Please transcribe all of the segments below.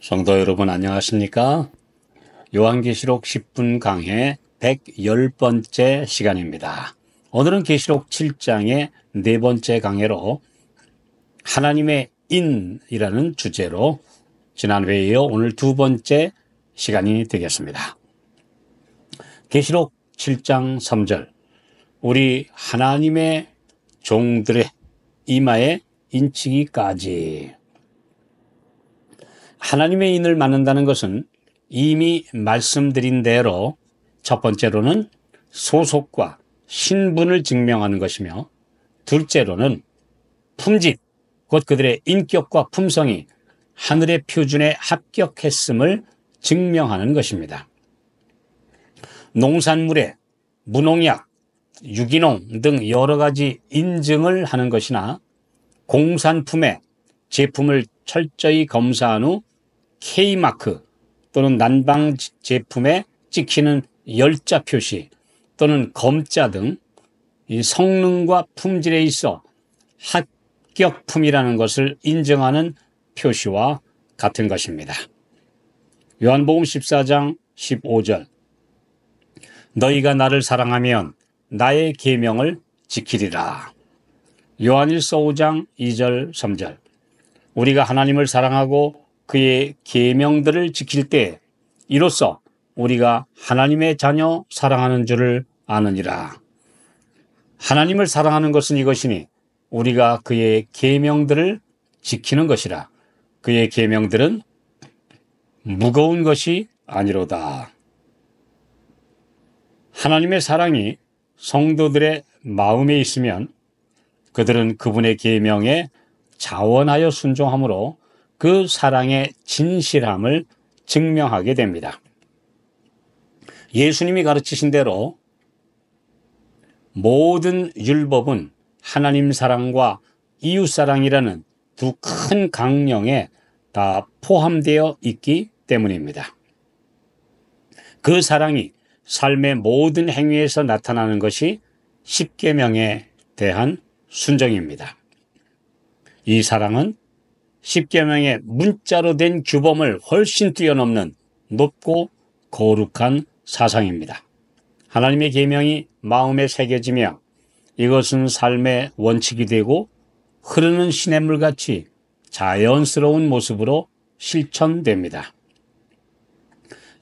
성도 여러분 안녕하십니까? 요한계시록 10분 강해 110번째 시간입니다. 오늘은 계시록 7장의 네 번째 강해로 하나님의 인이라는 주제로 지난 회에 이어 오늘 두 번째 시간이 되겠습니다. 계시록 7장 3절 우리 하나님의 종들의 이마에 인치기까지. 하나님의 인을 만난다는 것은 이미 말씀드린 대로 첫 번째로는 소속과 신분을 증명하는 것이며 둘째로는 품질, 곧 그들의 인격과 품성이 하늘의 표준에 합격했음을 증명하는 것입니다. 농산물에 무농약, 유기농 등 여러 가지 인증을 하는 것이나 공산품에 제품을 철저히 검사한 후 K마크 또는 난방 제품에 찍히는 열자 표시 또는 검자 등 이 성능과 품질에 있어 합격품이라는 것을 인정하는 표시와 같은 것입니다. 요한복음 14장 15절 너희가 나를 사랑하면 나의 계명을 지키리라. 요한일서 5장 2절 3절 우리가 하나님을 사랑하고 그의 계명들을 지킬 때 이로써 우리가 하나님의 자녀 사랑하는 줄을 아느니라. 하나님을 사랑하는 것은 이것이니 우리가 그의 계명들을 지키는 것이라. 그의 계명들은 무거운 것이 아니로다. 하나님의 사랑이 성도들의 마음에 있으면 그들은 그분의 계명에 자원하여 순종함으로 그 사랑의 진실함을 증명하게 됩니다. 예수님이 가르치신 대로 모든 율법은 하나님 사랑과 이웃 사랑이라는 두 큰 강령에 다 포함되어 있기 때문입니다. 그 사랑이 삶의 모든 행위에서 나타나는 것이 십계명에 대한 순종입니다. 이 사랑은 십계명의 문자로 된 규범을 훨씬 뛰어넘는 높고 거룩한 사상입니다. 하나님의 계명이 마음에 새겨지며 이것은 삶의 원칙이 되고 흐르는 시냇물같이 자연스러운 모습으로 실천됩니다.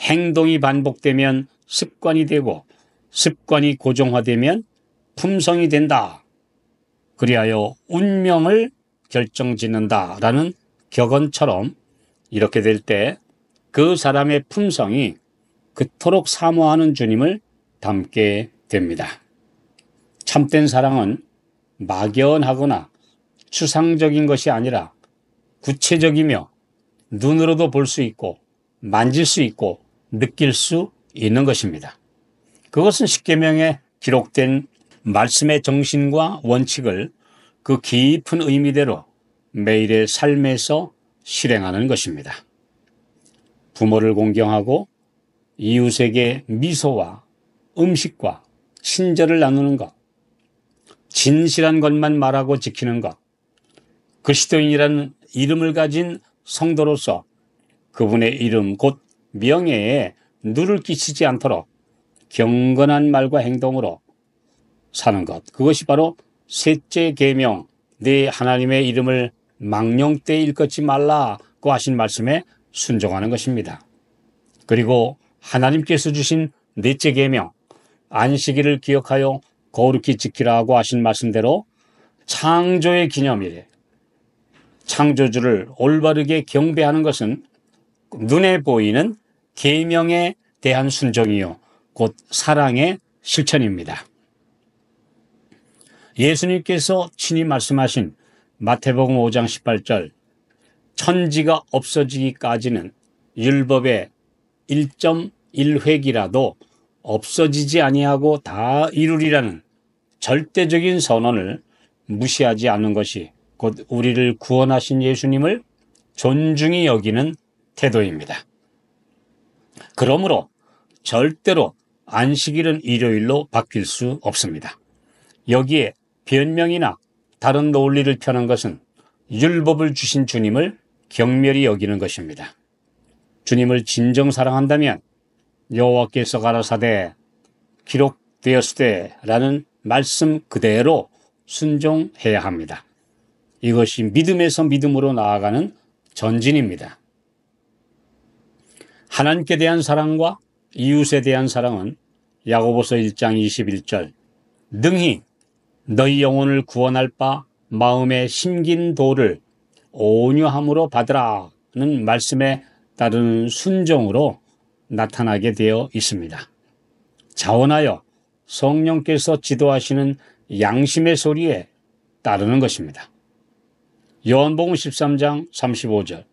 행동이 반복되면 습관이 되고 습관이 고정화되면 품성이 된다. 그리하여 운명을 결정짓는다라는 격언처럼 이렇게 될 때 그 사람의 품성이 그토록 사모하는 주님을 닮게 됩니다. 참된 사랑은 막연하거나 추상적인 것이 아니라 구체적이며 눈으로도 볼 수 있고 만질 수 있고 느낄 수 있는 것입니다. 그것은 십계명에 기록된 말씀의 정신과 원칙을 그 깊은 의미대로 매일의 삶에서 실행하는 것입니다. 부모를 공경하고 이웃에게 미소와 음식과 친절을 나누는 것, 진실한 것만 말하고 지키는 것, 그리스도인이라는 이름을 가진 성도로서 그분의 이름 곧 명예에 누를 끼치지 않도록 경건한 말과 행동으로 사는 것, 그것이 바로 셋째 계명, 네 하나님의 이름을 망령되이 일컫지 말라고 하신 말씀에 순종하는 것입니다. 그리고 하나님께서 주신 넷째 계명, 안식일을 기억하여 거룩히 지키라고 하신 말씀대로 창조의 기념일에 창조주를 올바르게 경배하는 것은 눈에 보이는 계명에 대한 순종이요 곧 사랑의 실천입니다. 예수님께서 친히 말씀하신 마태복음 5장 18절 천지가 없어지기까지는 율법의 1.1획이라도 없어지지 아니하고 다 이루리라는 절대적인 선언을 무시하지 않는 것이 곧 우리를 구원하신 예수님을 존중히 여기는 태도입니다. 그러므로 절대로 안식일은 일요일로 바뀔 수 없습니다. 여기에 변명이나 다른 논리를 펴는 것은 율법을 주신 주님을 경멸히 여기는 것입니다. 주님을 진정 사랑한다면 여호와께서 가라사대 기록되었으되 라는 말씀 그대로 순종해야 합니다. 이것이 믿음에서 믿음으로 나아가는 전진입니다. 하나님께 대한 사랑과 이웃에 대한 사랑은 야고보서 1장 21절 능히 너희 영혼을 구원할 바 마음에 심긴 도를 온유함으로 받으라는 말씀에 따르는 순종으로 나타나게 되어 있습니다. 자원하여 성령께서 지도하시는 양심의 소리에 따르는 것입니다. 요한복음 13장 35절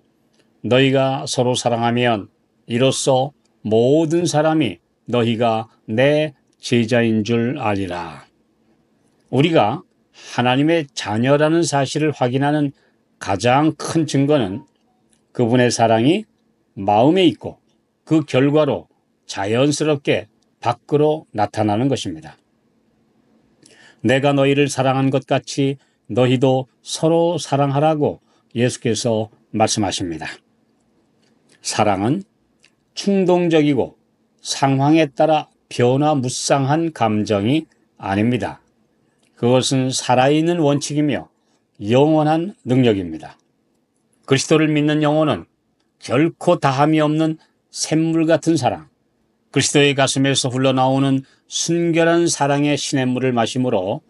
너희가 서로 사랑하면 이로써 모든 사람이 너희가 내 제자인 줄 알리라. 우리가 하나님의 자녀라는 사실을 확인하는 가장 큰 증거는 그분의 사랑이 마음에 있고 그 결과로 자연스럽게 밖으로 나타나는 것입니다. 내가 너희를 사랑한 것 같이 너희도 서로 사랑하라고 예수께서 말씀하십니다. 사랑은 충동적이고 상황에 따라 변화무쌍한 감정이 아닙니다. 그것은 살아있는 원칙이며 영원한 능력입니다. 그리스도를 믿는 영혼은 결코 다함이 없는 샘물 같은 사랑, 그리스도의 가슴에서 흘러나오는 순결한 사랑의 시냇물을 마심으로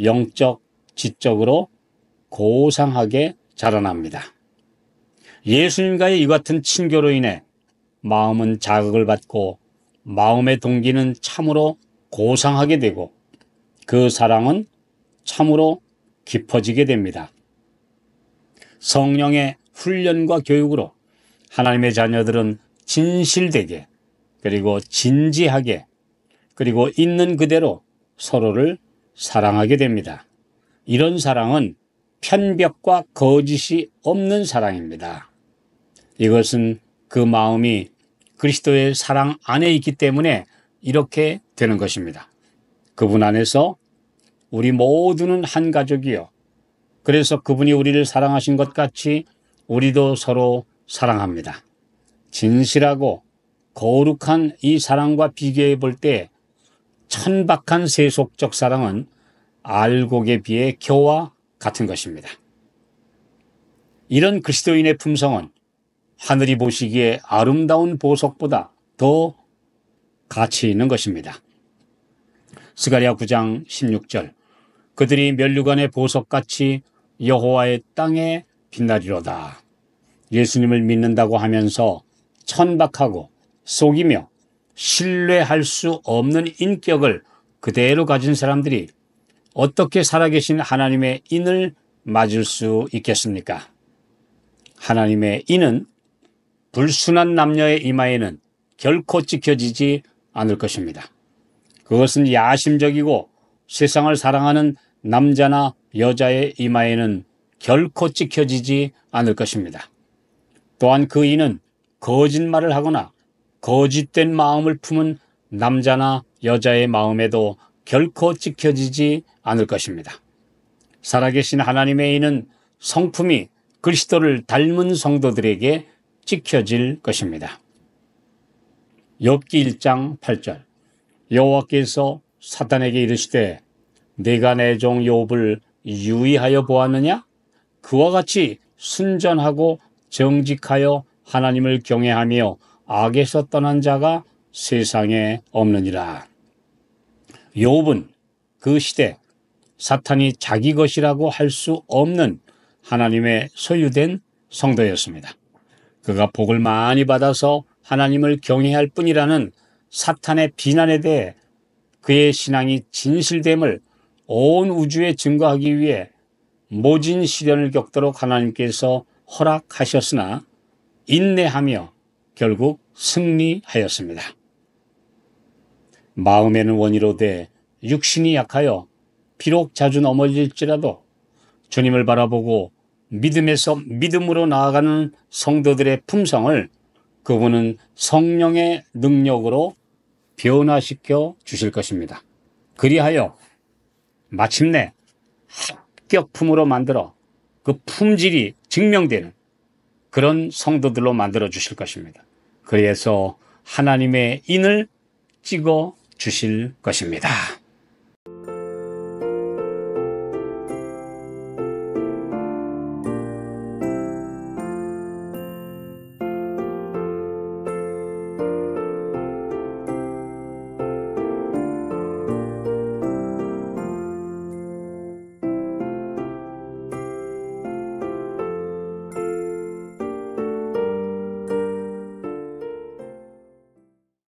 영적, 지적으로 고상하게 자라납니다. 예수님과의 이 같은 친교로 인해 마음은 자극을 받고 마음의 동기는 참으로 고상하게 되고 그 사랑은 참으로 깊어지게 됩니다. 성령의 훈련과 교육으로 하나님의 자녀들은 진실되게 그리고 진지하게 그리고 있는 그대로 서로를 사랑하게 됩니다. 이런 사랑은 편벽과 거짓이 없는 사랑입니다. 이것은 그 마음이 그리스도의 사랑 안에 있기 때문에 이렇게 되는 것입니다. 그분 안에서 우리 모두는 한 가족이요. 그래서 그분이 우리를 사랑하신 것 같이 우리도 서로 사랑합니다. 진실하고 거룩한 이 사랑과 비교해 볼 때 천박한 세속적 사랑은 알곡에 비해 겨와 같은 것입니다. 이런 그리스도인의 품성은 하늘이 보시기에 아름다운 보석보다 더 가치 있는 것입니다. 스가랴 9장 16절 그들이 면류관의 보석같이 여호와의 땅에 빛나리로다. 예수님을 믿는다고 하면서 천박하고 속이며 신뢰할 수 없는 인격을 그대로 가진 사람들이 어떻게 살아계신 하나님의 인을 맞을 수 있겠습니까? 하나님의 인은 불순한 남녀의 이마에는 결코 찍혀지지 않을 것입니다. 그것은 야심적이고 세상을 사랑하는 남자나 여자의 이마에는 결코 찍혀지지 않을 것입니다. 또한 그 인은 거짓말을 하거나 거짓된 마음을 품은 남자나 여자의 마음에도 결코 찍혀지지 않을 것입니다. 살아계신 하나님의 인은 성품이 그리스도를 닮은 성도들에게 찍혀질 것입니다. 욥기 1장 8절 여호와께서 사탄에게 이르시되 내가 내 종 욥을 유의하여 보았느냐? 그와 같이 순전하고 정직하여 하나님을 경외하며 악에서 떠난 자가 세상에 없느니라. 욥은 그 시대 사탄이 자기 것이라고 할 수 없는 하나님의 소유된 성도였습니다. 그가 복을 많이 받아서 하나님을 경외할 뿐이라는 사탄의 비난에 대해 그의 신앙이 진실됨을 온 우주에 증거하기 위해 모진 시련을 겪도록 하나님께서 허락하셨으나 인내하며 결국 승리하였습니다. 마음에는 원이로되 육신이 약하여 비록 자주 넘어질지라도 주님을 바라보고 믿음에서 믿음으로 나아가는 성도들의 품성을 그분은 성령의 능력으로 변화시켜 주실 것입니다. 그리하여 마침내 합격품으로 만들어 그 품질이 증명되는 그런 성도들로 만들어 주실 것입니다. 그래서 하나님의 인을 찍어 주실 것입니다.